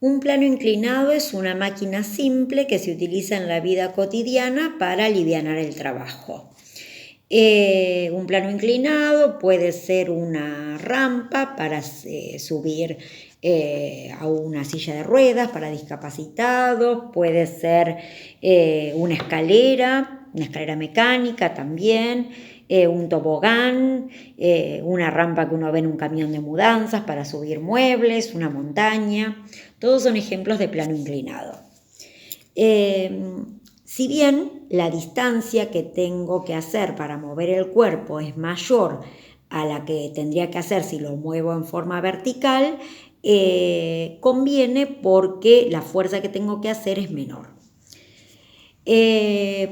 Un plano inclinado es una máquina simple que se utiliza en la vida cotidiana para alivianar el trabajo. Un plano inclinado puede ser una rampa para subir a una silla de ruedas para discapacitados, puede ser una escalera mecánica también, un tobogán, una rampa que uno ve en un camión de mudanzas para subir muebles, una montaña. Todos son ejemplos de plano inclinado. Si bien la distancia que tengo que hacer para mover el cuerpo es mayor a la que tendría que hacer si lo muevo en forma vertical, conviene porque la fuerza que tengo que hacer es menor.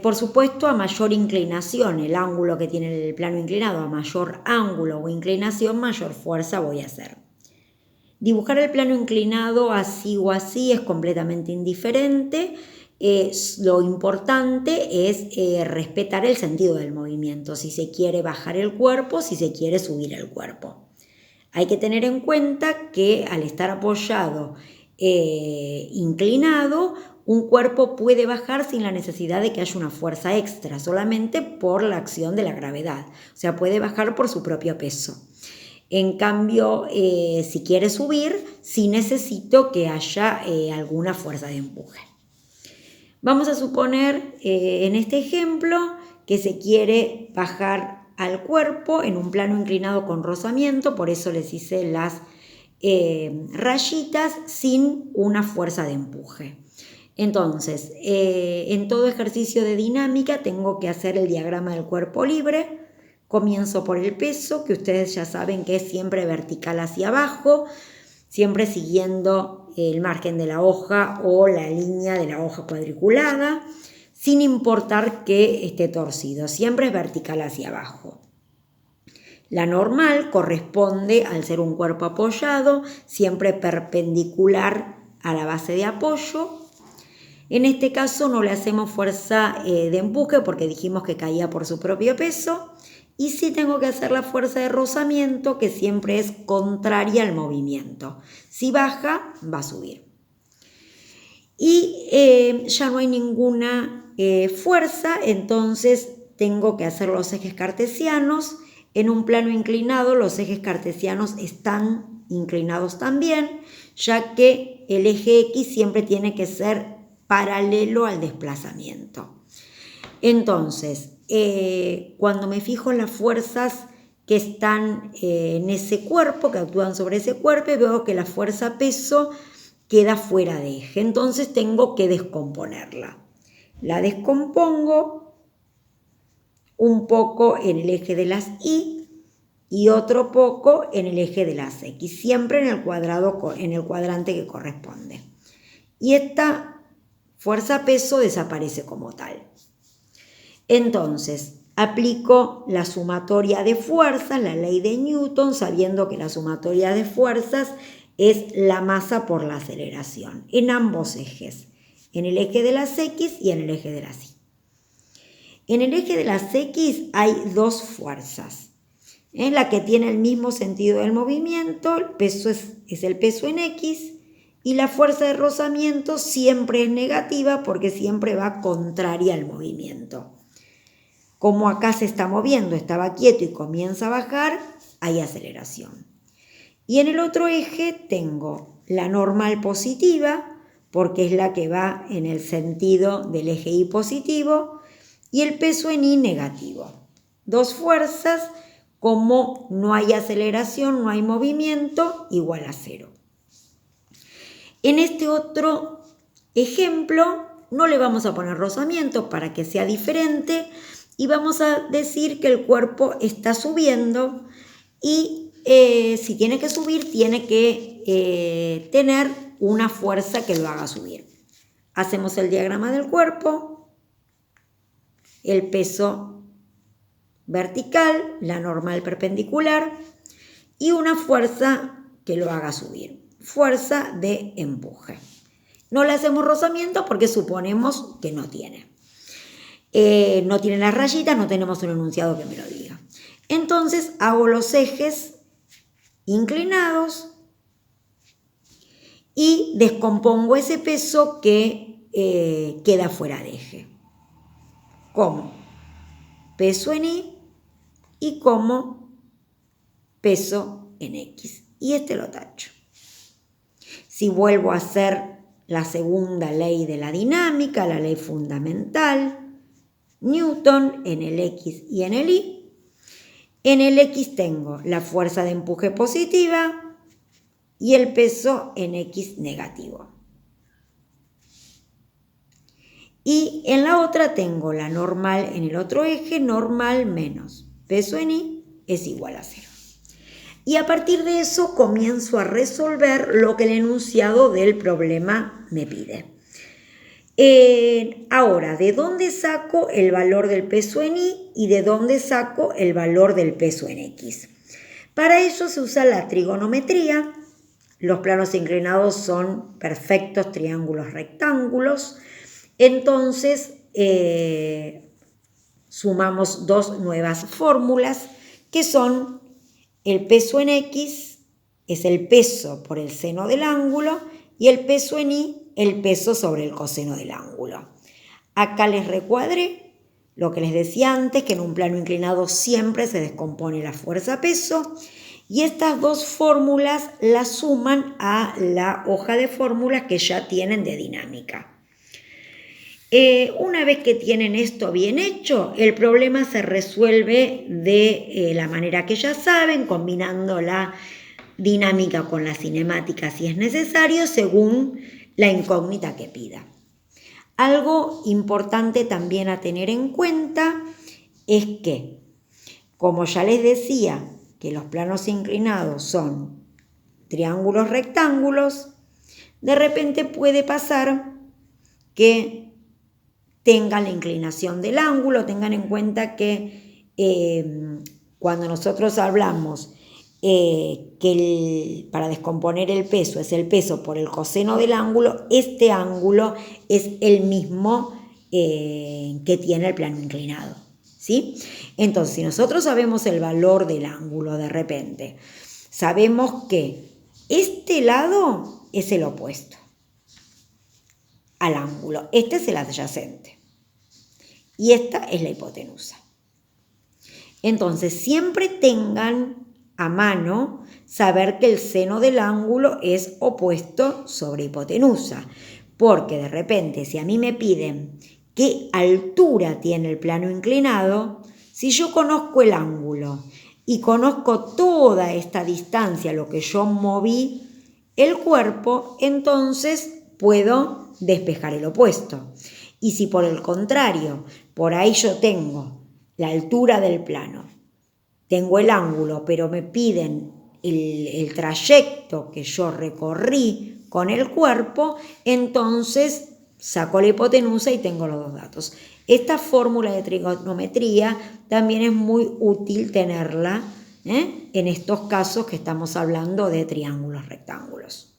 Por supuesto, a mayor inclinación, el ángulo que tiene el plano inclinado, a mayor ángulo o inclinación, mayor fuerza voy a hacer. Dibujar el plano inclinado así o así es completamente indiferente. Lo importante es respetar el sentido del movimiento, si se quiere bajar el cuerpo, si se quiere subir el cuerpo. Hay que tener en cuenta que al estar apoyado inclinado, un cuerpo puede bajar sin la necesidad de que haya una fuerza extra, solamente por la acción de la gravedad. O sea, puede bajar por su propio peso. En cambio, si quiere subir, sí necesito que haya alguna fuerza de empuje. Vamos a suponer en este ejemplo que se quiere bajar al cuerpo en un plano inclinado con rozamiento, por eso les hice las rayitas sin una fuerza de empuje. Entonces, en todo ejercicio de dinámica tengo que hacer el diagrama del cuerpo libre. Comienzo por el peso, que ustedes ya saben que es siempre vertical hacia abajo, siempre siguiendo el margen de la hoja o la línea de la hoja cuadriculada, sin importar que esté torcido, siempre es vertical hacia abajo. La normal corresponde, al ser un cuerpo apoyado, siempre perpendicular a la base de apoyo. En este caso no le hacemos fuerza de empuje porque dijimos que caía por su propio peso. Y sí tengo que hacer la fuerza de rozamiento, que siempre es contraria al movimiento. Si baja, va a subir. Y ya no hay ninguna fuerza, entonces tengo que hacer los ejes cartesianos. En un plano inclinado los ejes cartesianos están inclinados también, ya que el eje X siempre tiene que ser paralelo al desplazamiento. Entonces, cuando me fijo en las fuerzas que están en ese cuerpo, que actúan sobre ese cuerpo, veo que la fuerza peso queda fuera de eje. Entonces tengo que descomponerla. La descompongo un poco en el eje de las Y otro poco en el eje de las X, siempre en el cuadrante que corresponde. Y esta fuerza peso desaparece como tal. Entonces, aplico la sumatoria de fuerzas, la ley de Newton, sabiendo que la sumatoria de fuerzas es la masa por la aceleración, en ambos ejes, en el eje de las X y en el eje de las Y. En el eje de las X hay dos fuerzas. En la que tiene el mismo sentido del movimiento, el peso es el peso en X, y la fuerza de rozamiento siempre es negativa porque siempre va contraria al movimiento. Como acá se está moviendo, estaba quieto y comienza a bajar, hay aceleración. Y en el otro eje tengo la normal positiva, porque es la que va en el sentido del eje Y positivo, y el peso en Y negativo. Dos fuerzas, como no hay aceleración, no hay movimiento, igual a 0. En este otro ejemplo no le vamos a poner rozamiento para que sea diferente y vamos a decir que el cuerpo está subiendo y si tiene que subir tiene que tener una fuerza que lo haga subir. Hacemos el diagrama del cuerpo, el peso vertical, la normal perpendicular y una fuerza que lo haga subir, fuerza de empuje. No le hacemos rozamiento porque suponemos que no tiene. No tiene las rayitas, no tenemos un enunciado que me lo diga. Entonces hago los ejes inclinados y y descompongo ese peso que queda fuera de eje. Como peso en Y y como peso en X. Y lo tacho. Si vuelvo a hacer la segunda ley de la dinámica, la ley fundamental, Newton en el X y en el Y. En el X tengo la fuerza de empuje positiva y el peso en X negativo. Y en la otra tengo la normal en el otro eje, normal menos peso en Y es igual a 0. Y a partir de eso comienzo a resolver lo que el enunciado del problema me pide. Ahora, ¿de dónde saco el valor del peso en Y y de dónde saco el valor del peso en X? Para eso se usa la trigonometría. Los planos inclinados son perfectos triángulos rectángulos. Entonces, sumamos dos nuevas fórmulas que son el peso en X es el peso por el seno del ángulo y el peso en Y el peso sobre el coseno del ángulo. Acá les recuadré lo que les decía antes, que en un plano inclinado siempre se descompone la fuerza-peso, y estas dos fórmulas las suman a la hoja de fórmulas que ya tienen de dinámica. Una vez que tienen esto bien hecho, el problema se resuelve de la manera que ya saben, combinando la dinámica con la cinemática si es necesario, según la incógnita que pida. Algo importante también a tener en cuenta es que, como ya les decía, que los planos inclinados son triángulos rectángulos, de repente puede pasar que tengan la inclinación del ángulo. Tengan en cuenta que cuando nosotros hablamos para descomponer el peso es el peso por el coseno del ángulo, este ángulo es el mismo que tiene el plano inclinado, ¿sí? Entonces, si nosotros sabemos el valor del ángulo de repente, sabemos que este lado es el opuesto al ángulo, este es el adyacente y esta es la hipotenusa. Entonces, siempre tengan a mano saber que el seno del ángulo es opuesto sobre hipotenusa, porque de repente si a mí me piden qué altura tiene el plano inclinado, si yo conozco el ángulo y conozco toda esta distancia, lo que yo moví el cuerpo, entonces puedo despejar el opuesto. Y si por el contrario, por ahí yo tengo la altura del plano, tengo el ángulo, pero me piden el trayecto que yo recorrí con el cuerpo, entonces saco la hipotenusa y tengo los dos datos. Esta fórmula de trigonometría también es muy útil tenerla en estos casos que estamos hablando de triángulos rectángulos.